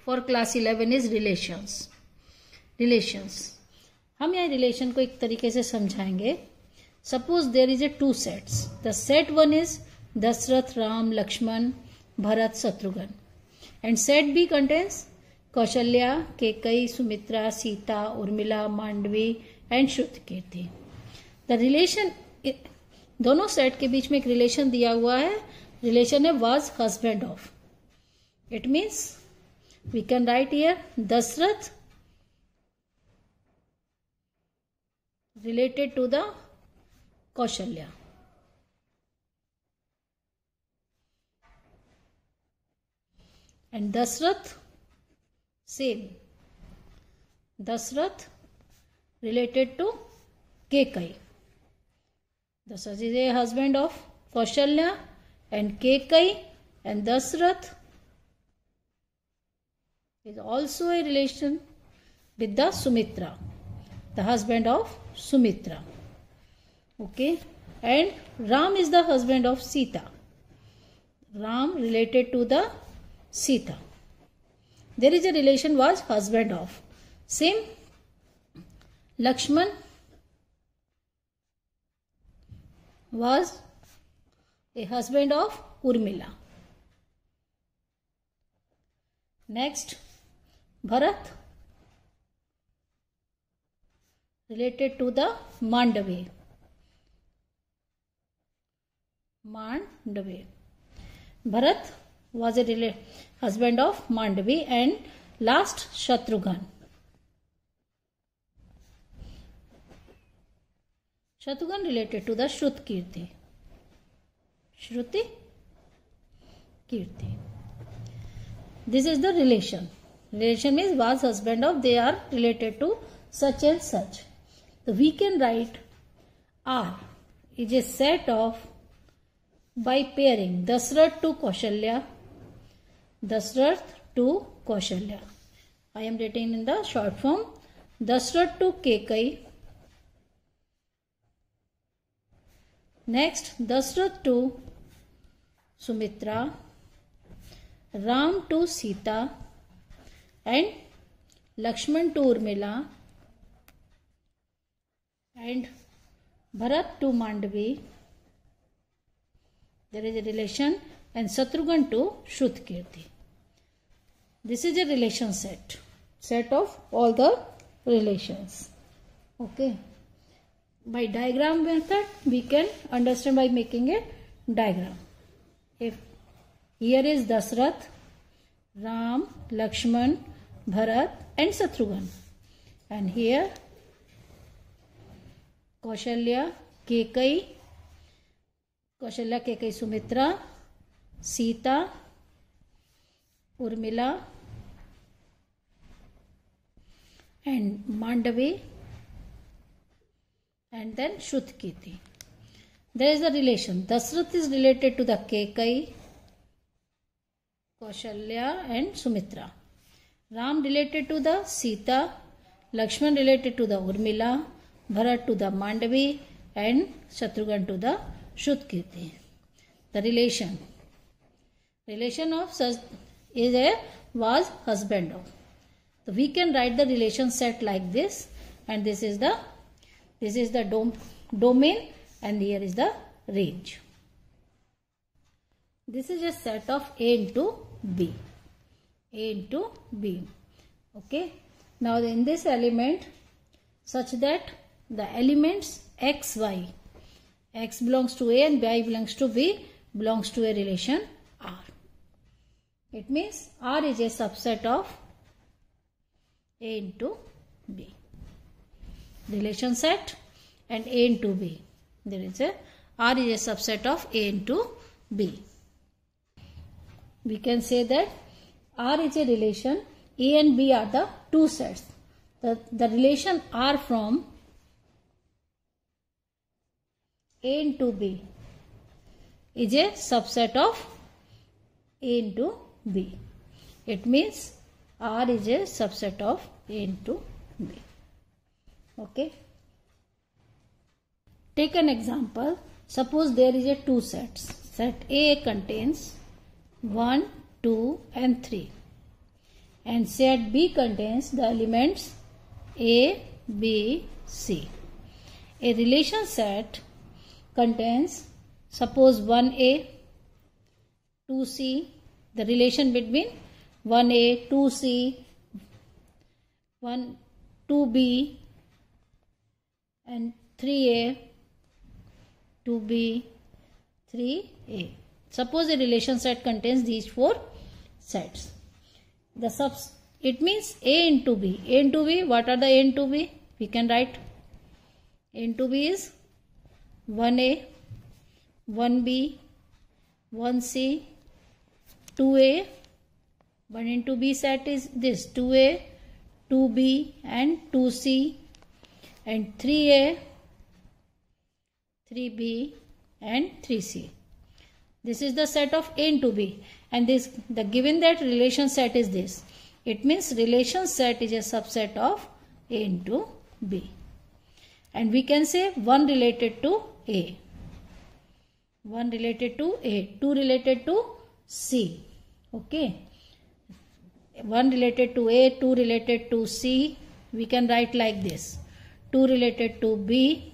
For class 11 is relations. हम यहाँ relation को एक तरीके से समझाएंगे। Suppose there is a two sets. The set one is Dasharath, Ram, Lakshman, Bharat, Shatrughna, and set B contains Kaushalya, Kaikeyi, Sumitra, Sita, Urmila, Mandavi and Shrutakirti. The relation, दोनों सेट के बीच में एक रिलेशन दिया हुआ है। रिलेशन है was husband of. It means we can write here Dasharath related to the Kaushalya. And Dashrath, same. Dashrath related to Kekai. Dashrath is a husband of Kaushalya and Kekai, and Dashrath is also a relation with the Sumitra, the husband of Sumitra. Okay, and Ram is the husband of Sita. Ram related to the Sita. There is a relation was husband of. Same. Lakshman was a husband of Urmila. Next, Bharat related to the Mandavi. Bharat was a husband of Mandavi, and last Shatrughan. Shatrughan related to the Shrutkirti. This is the relation. Relation means was husband of, they are related to such and such. So we can write R is a set of, by pairing Dashrath to Kaushalya, Dashrath to Kaushalya. I am writing in the short form. Dashrath to Kekai. Next, Dashrath to Sumitra, Ram to Sita, and Lakshman to Urmila, and Bharat to Mandavi. There is a relation, and Shatrughan to Shrutkirti. This is a relation set of all the relations. Okay. By diagram method, we can understand by making a diagram. If here is Dashrath, Ram, Lakshman, Bharat, and Shatrughan, and here Kaushalya, Kekai, Sumitra, Sita, Urmila, and Mandavi, and then Shrutkirti. There is a relation. Dashrath is related to the Kekai, Kaushalya, and Sumitra. Ram related to the Sita, Lakshman related to the Urmila, Bharat to the Mandavi, and Shatrughan to the Shrutkirti. The relation of such is a was husband of. So we can write the relation set like this, and this is the domain, and here is the range. This is a set of A into B. Okay. Now in this element, such that the elements x, y, x belongs to A and y belongs to B, belongs to a relation R. It means R is a subset of A into B. Relation set and A into B. There is a R is a subset of A into B. We can say that R is a relation. A and B are the two sets. The relation R from A into B is a subset of A into B. It means R is a subset of A into B. Okay. Take an example. Suppose there is a two sets. Set A contains 1, 2 and 3. and set B contains the elements A, B, C. A relation set contains, suppose 1A, 2C, the relation between 1A, 2C, 2B and 3A, 2B, 3A. Suppose a relation set contains these four sets. It means A into B. A into B, what are the A into B? We can write A into B is 1A, 1B, 1C, 2A. 1 into B set is this 2A, 2B and 2C, and 3A, 3B and 3C. This is the set of A into B, and given that relation set is this. It means relation set is a subset of A into B. And we can say one related to A, one related to A, two related to C. Okay. One related to A, two related to C. We can write like this. Two related to B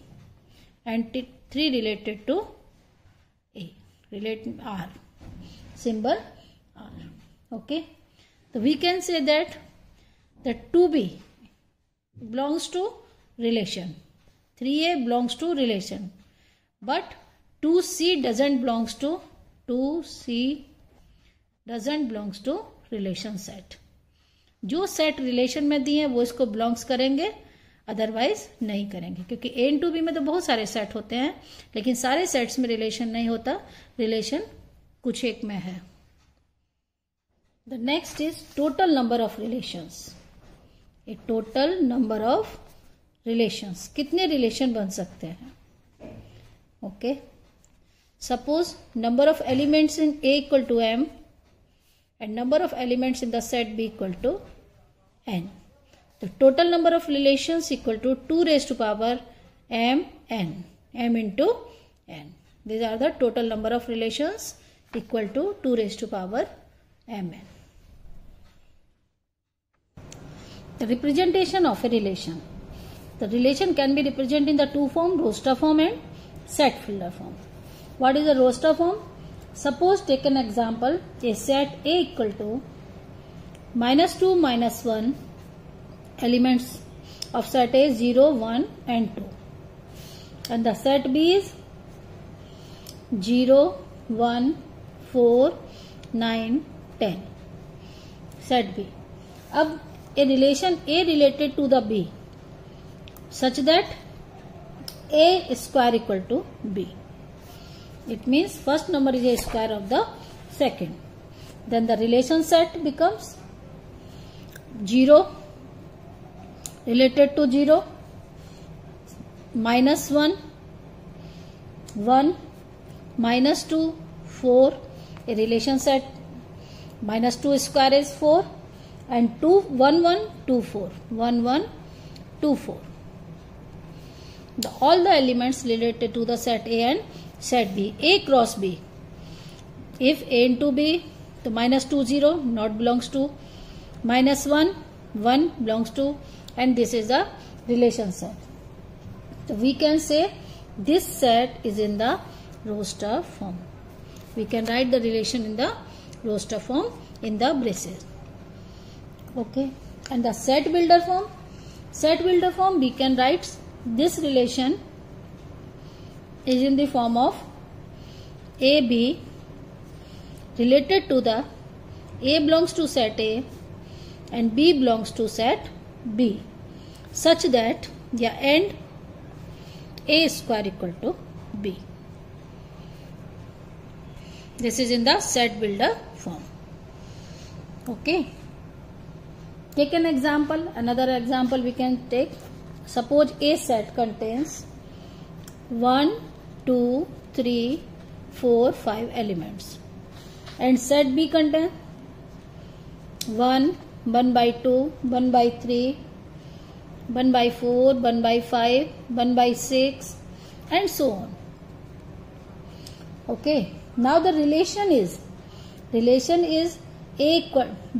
and three related to A. Relate R. Symbol R. Okay. So we can say that the 2B belongs to relation. 3A belongs to relation. But 2C doesn't belongs to relation set. जो set relation में दिए हैं वो इसको belongs करेंगे, otherwise नहीं करेंगे, क्योंकि ए इंटू बी में तो बहुत सारे सेट होते हैं, लेकिन सारे सेट्स में रिलेशन नहीं होता, रिलेशन कुछ एक में है. The next is total number of relations. A total number of relations, कितने रिलेशन बन सकते हैं. Okay. Suppose number of elements in A equal to m and number of elements in the set B equal to n. The total number of relations equal to 2 raised to power m n, m into n. These are the total number of relations equal to 2 raised to power m n. The representation of a relation. The relation can be represented in the two form, roster form and set builder form. What is the roster form? Suppose take an example, a set A equal to -2, -1 elements of set A 0, 1 and 2, and the set B is 0, 1, 4, 9, 10. Set B. अब a relation A related to the B such that A square equal to B. It means first number is a square of the second. Then the relation set becomes 0 related to 0, -1, 1, -2, 4. A relation set -2 square is 4 and 2, 1, 1, 2, 4. 1, 1, 2, 4. All the elements related to the set A and set B. A cross B. If A into B, the -2, 0 not belongs to, -1, 1 belongs to, and this is the relation set. So we can say this set is in the roster form. We can write the relation in the roster form in the braces. Okay. And the set builder form. Set builder form we can write this relation is in the form of AB related to the A belongs to set A and B belongs to set B, such that the end A square equal to B. This is in the set builder form. Okay. Take an example. Another example we can take. Suppose A set contains 1, 2, 3, 4, 5 elements, and set B contains 1, 1 by 2, 1 by 3, 1 by 4, 1 by 5, 1 by 6 and so on. Okay. Now the relation is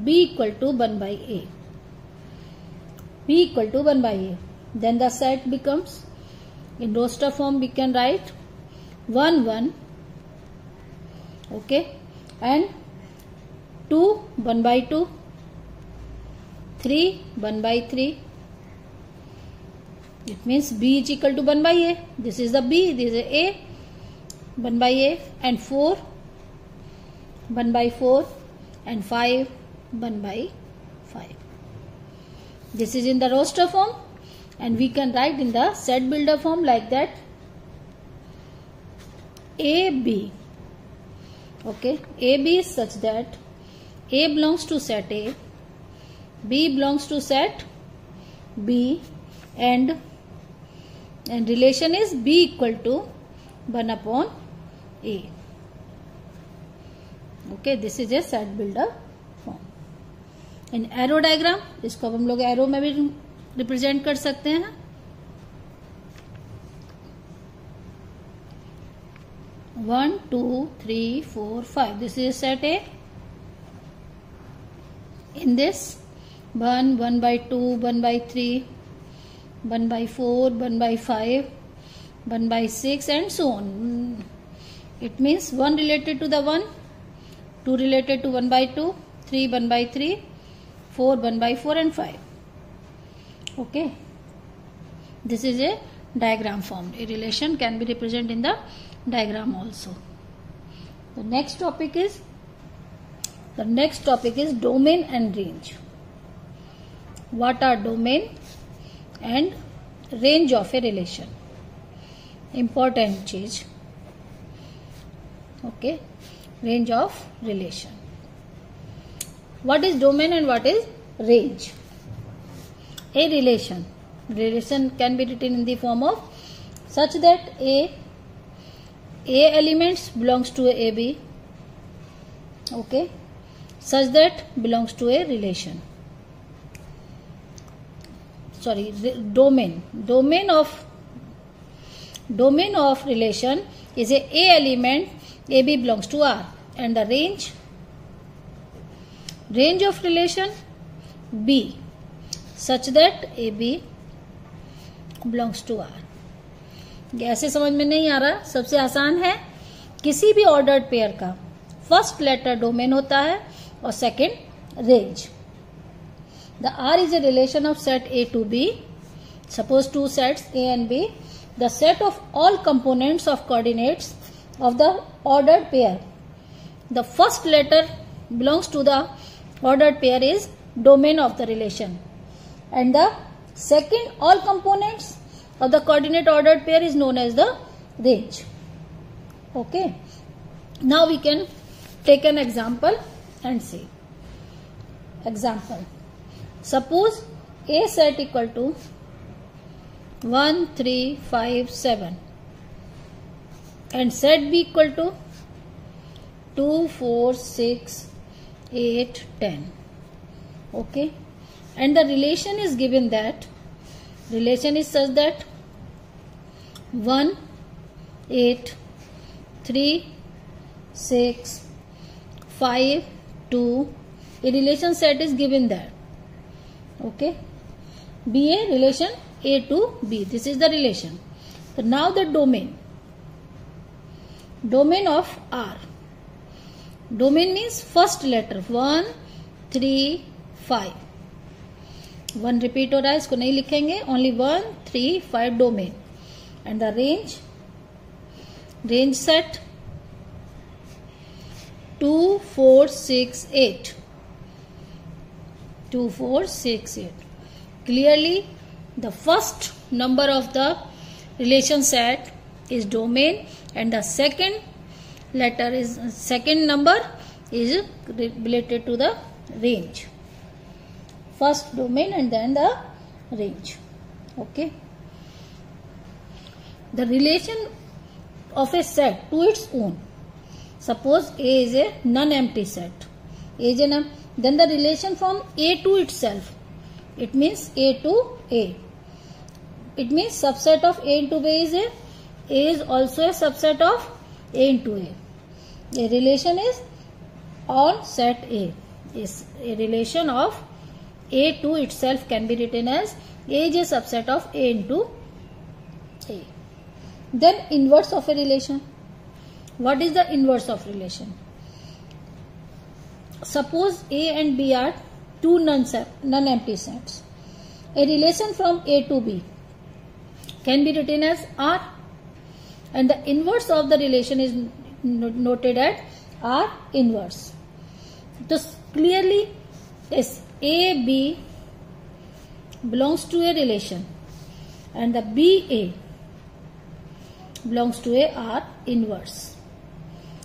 B equal to 1 by A. B equal to 1 by A. Then the set becomes, in roster form we can write 1 1, okay, and 2 1 by 2, 3 1 by 3. It means B is equal to 1 by A. This is the B, this is A, 1 by A, and 4 1 by 4, and 5 1 by 5. This is in the roster form, and we can write in the set builder form like that. AB, okay, AB is such that A belongs to set A, B belongs to set B, and relation is B equal to 1 upon A. Okay, this is a set builder form. In arrow diagram, इसको अब हम लोग arrow में भी represent कर सकते हैं. One, 2, 3, 4, 5. This is set A. In this, 1 by 2, 1 by 3, 1 by 4, 1 by 5, 1 by 6, and so on. It means 1 related to the 1, 2 related to 1 by 2, 3 1 by 3, 4 1 by 4, and 5. Okay. This is a diagram form. A relation can be represented in the diagram also. The next topic is domain and range. What are domain and range of a relation? Important चीज. Okay, range of relation. What is domain and what is range? A relation can be written in the form of such that A elements belongs to a AB, okay, such that belongs to a relation. Sorry, domain of relation is a element AB belongs to R, and the range of relation B such that AB belongs to R. ऐसे समझ में नहीं आ रहा. सबसे आसान है, किसी भी ऑर्डर्ड पेयर का फर्स्ट लेटर डोमेन होता है और second range. The R is a relation of set A to B. Suppose two sets A and B. The set of all components of coordinates of the ordered pair. The first letter belongs to the ordered pair is domain of the relation, and the second all components of the coordinate ordered pair is known as the range. Okay. Now we can take an example and see. Example. Suppose A set equal to 1, 3, 5, 7 and set B equal to 2, 4, 6, 8, 10. Okay. And the relation is given that, relation is such that 1, 8, 3, 6, 5, 2, a relation set is given there. Okay. Be a relation A to B. This is the relation. So now the domain of R. Domain means first letter 1, 3, 5. 1 repeat हो रहा है, इसको नहीं लिखेंगे. Only 1, 3, 5 domain. And the range set 2, 4, 6, 8. 2, 4, 6, 8. Clearly, the first number of the relation set is domain, and the second number is related to the range. First domain and then the range. Okay. The relation of a set to its own. Suppose A is a non-empty set. A is a then the relation from A to itself. It means A to A. It means subset of A into B is A. A is also a subset of A into A. A relation is on set A. is a relation of A2 itself can be written as A is a subset of A into A. Then inverse of a relation. What is the inverse of relation? Suppose A and B are two non-empty sets. A relation from A to B can be written as R, and the inverse of the relation is noted at R inverse. So clearly is AB belongs to a relation and the BA belongs to a R inverse.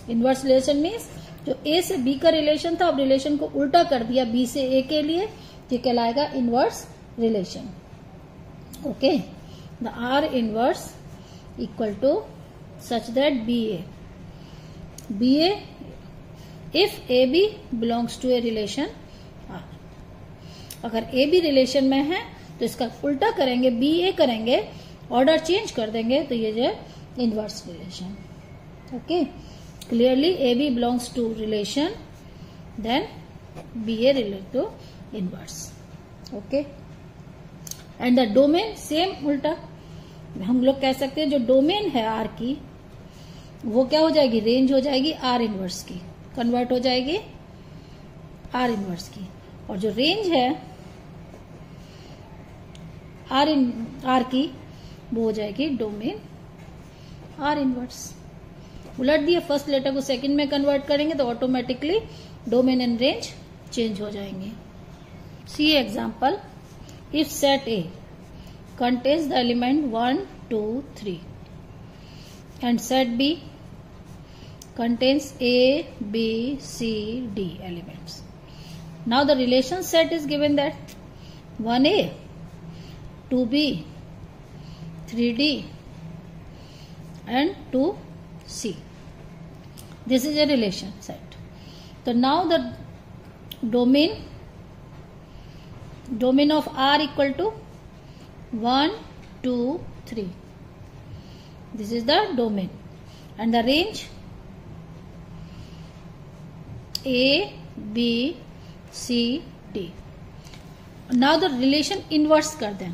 Inverse relation means जो A से B का relation था, अब relation को उल्टा कर दिया B से A के लिए, ये कहलाएगा inverse relation. Okay, the R inverse equal to such that BA if AB belongs to a relation R. अगर AB रिलेशन में है तो इसका उल्टा करेंगे, BA करेंगे, ऑर्डर चेंज कर देंगे तो ये जो inverse relation. Okay, clearly AB belongs to relation, then BA relate to inverse. Okay, and the domain same उल्टा हम लोग कह सकते हैं जो डोमेन है R की वो क्या हो जाएगी, रेंज हो जाएगी R इनवर्स की, कन्वर्ट हो जाएगी R इनवर्स की, और जो रेंज है R की वो हो जाएगी डोमेन R इनवर्स. उलट दिए, फर्स्ट लेटर को सेकंड में कन्वर्ट करेंगे तो automatically domain and range change हो जाएंगे. See example, if set A contains the element 1, 2, 3 and set B contains A, B, C, D elements. Now the relation set is given that 1A, 2B, 3D and 2C. This is a relation set. So now the domain of R equal to 1, 2, 3. This is the domain, and the range A, B, C, D. Now the relation inverse कर दें.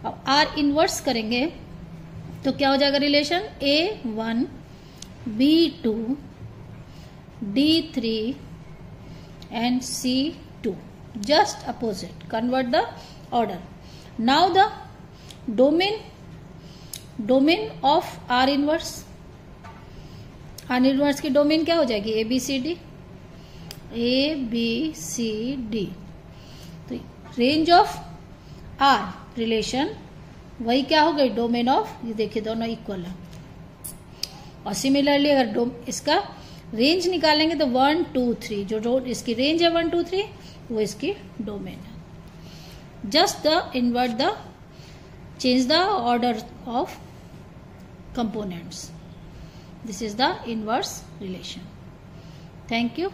अब R inverse करेंगे तो क्या हो जाएगा relation, A1, B2, D3 and C2. Just opposite. Convert the order. Now the domain of R inverse. R inverse की domain क्या हो जाएगी, ABCD. ABCD. तो रेंज ऑफ R रिलेशन वही क्या हो गई, डोमेन ऑफ, ये देखिए दोनों इक्वल है. और सिमिलरली अगर इसका रेंज निकालेंगे तो 1, 2, 3, जो इसकी रेंज है 1, 2, 3 वो इसकी डोमेन है. Just the invert the change the order of components. This is the inverse relation. Thank you.